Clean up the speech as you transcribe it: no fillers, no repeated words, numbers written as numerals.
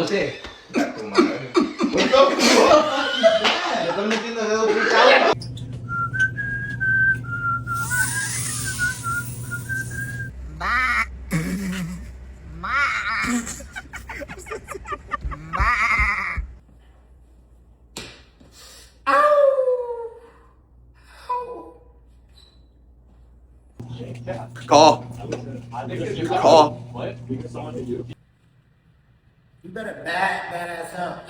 12. What's up? Gamitin na sa ulit tao. Call. Call. You better back that ass up.